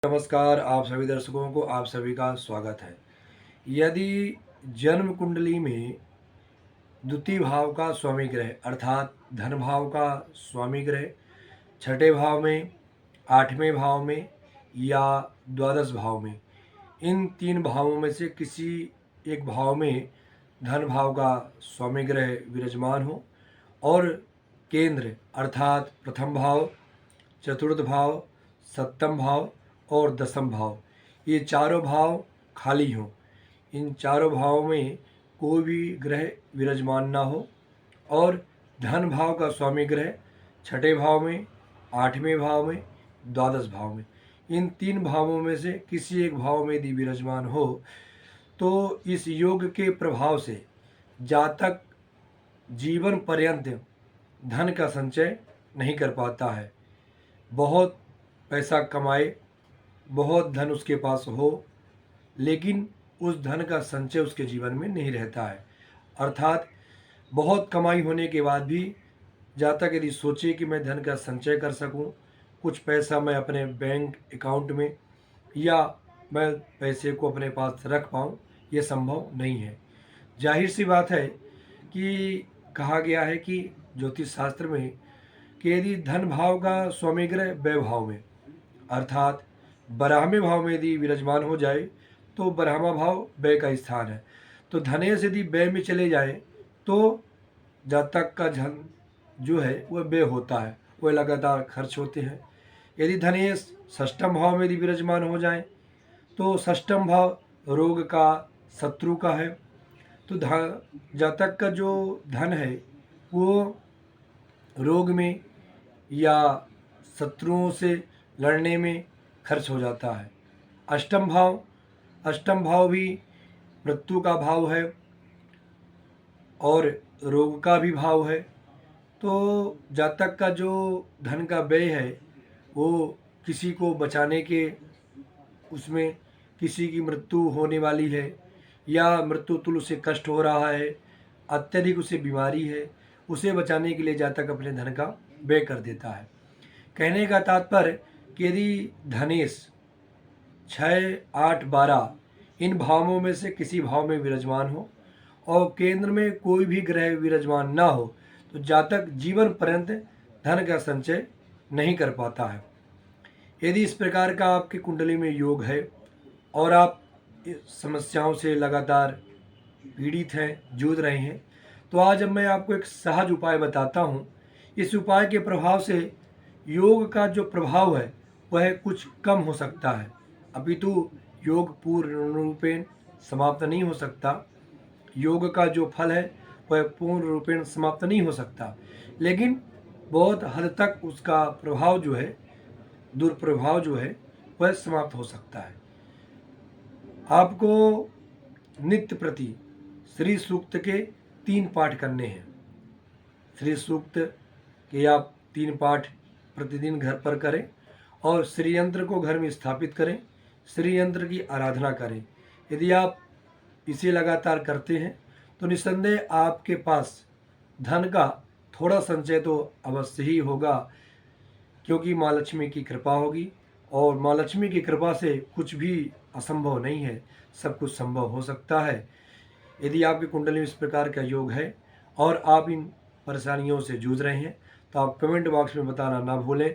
नमस्कार, आप सभी दर्शकों को आप सभी का स्वागत है। यदि जन्म कुंडली में द्वितीय भाव का स्वामी ग्रह अर्थात धन भाव का स्वामी ग्रह छठे भाव में, आठवें भाव में या द्वादश भाव में, इन तीन भावों में से किसी एक भाव में धन भाव का स्वामी ग्रह विराजमान हो और केंद्र अर्थात प्रथम भाव, चतुर्थ भाव, सप्तम भाव और दसम भाव, ये चारों भाव खाली हों। इन चारों भावों में कोई भी ग्रह विराजमान ना हो और धन भाव का स्वामी ग्रह छठे भाव में, आठवें भाव में, द्वादश भाव में, इन तीन भावों में से किसी एक भाव में यदि विराजमान हो तो इस योग के प्रभाव से जातक जीवन पर्यंत धन का संचय नहीं कर पाता है। बहुत पैसा कमाए, बहुत धन उसके पास हो, लेकिन उस धन का संचय उसके जीवन में नहीं रहता है। अर्थात बहुत कमाई होने के बाद भी जातक यदि सोचे कि मैं धन का संचय कर सकूं, कुछ पैसा मैं अपने बैंक अकाउंट में या मैं पैसे को अपने पास रख पाऊं, ये संभव नहीं है। जाहिर सी बात है कि कहा गया है कि ज्योतिष शास्त्र में कि यदि धन भाव का स्वामी ग्रह व्यय भाव में अर्थात बारहवें भाव में यदि विराजमान हो जाए तो बारहवां भाव व्यय का स्थान है। तो धनेश यदि व्यय में चले जाए तो जातक का धन जो है वह व्यय होता है, वह लगातार खर्च होते हैं। यदि धनेश षष्ठम भाव में यदि विराजमान हो जाए तो षष्ठम भाव रोग का, शत्रु का है। तो जातक का जो धन है वो रोग में या शत्रुओं से लड़ने में खर्च हो जाता है। अष्टम भाव भी मृत्यु का भाव है और रोग का भी भाव है। तो जातक का जो धन का व्यय है वो किसी को बचाने के उसमें किसी की मृत्यु होने वाली है या मृत्यु तुल्य उसे कष्ट हो रहा है, अत्यधिक उसे बीमारी है, उसे बचाने के लिए जातक अपने धन का व्यय कर देता है। कहने का तात्पर्य कि यदि धनेश 6, 8, 12 इन भावों में से किसी भाव में विराजमान हो और केंद्र में कोई भी ग्रह विराजमान ना हो तो जातक जीवन पर्यंत धन का संचय नहीं कर पाता है। यदि इस प्रकार का आपकी कुंडली में योग है और आप इस समस्याओं से लगातार पीड़ित हैं, जूझ रहे हैं, तो आज अब मैं आपको एक सहज उपाय बताता हूँ। इस उपाय के प्रभाव से योग का जो प्रभाव है वह कुछ कम हो सकता है, अपितु योग पूर्ण रूपेण समाप्त नहीं हो सकता। योग का जो फल है वह पूर्ण रूपेण समाप्त नहीं हो सकता, लेकिन बहुत हद तक उसका प्रभाव जो है, दुष्प्रभाव जो है, वह समाप्त हो सकता है। आपको नित्य प्रति श्री सूक्त के 3 पाठ करने हैं। श्री सूक्त के आप 3 पाठ प्रतिदिन घर पर करें और श्री यंत्र को घर में स्थापित करें, श्री यंत्र की आराधना करें। यदि आप इसे लगातार करते हैं तो निस्संदेह आपके पास धन का थोड़ा संचय तो अवश्य ही होगा, क्योंकि माँ लक्ष्मी की कृपा होगी और माँ लक्ष्मी की कृपा से कुछ भी असंभव नहीं है, सब कुछ संभव हो सकता है। यदि आपकी कुंडली में इस प्रकार का योग है और आप इन परेशानियों से जूझ रहे हैं तो आप कमेंट बॉक्स में बताना ना भूलें।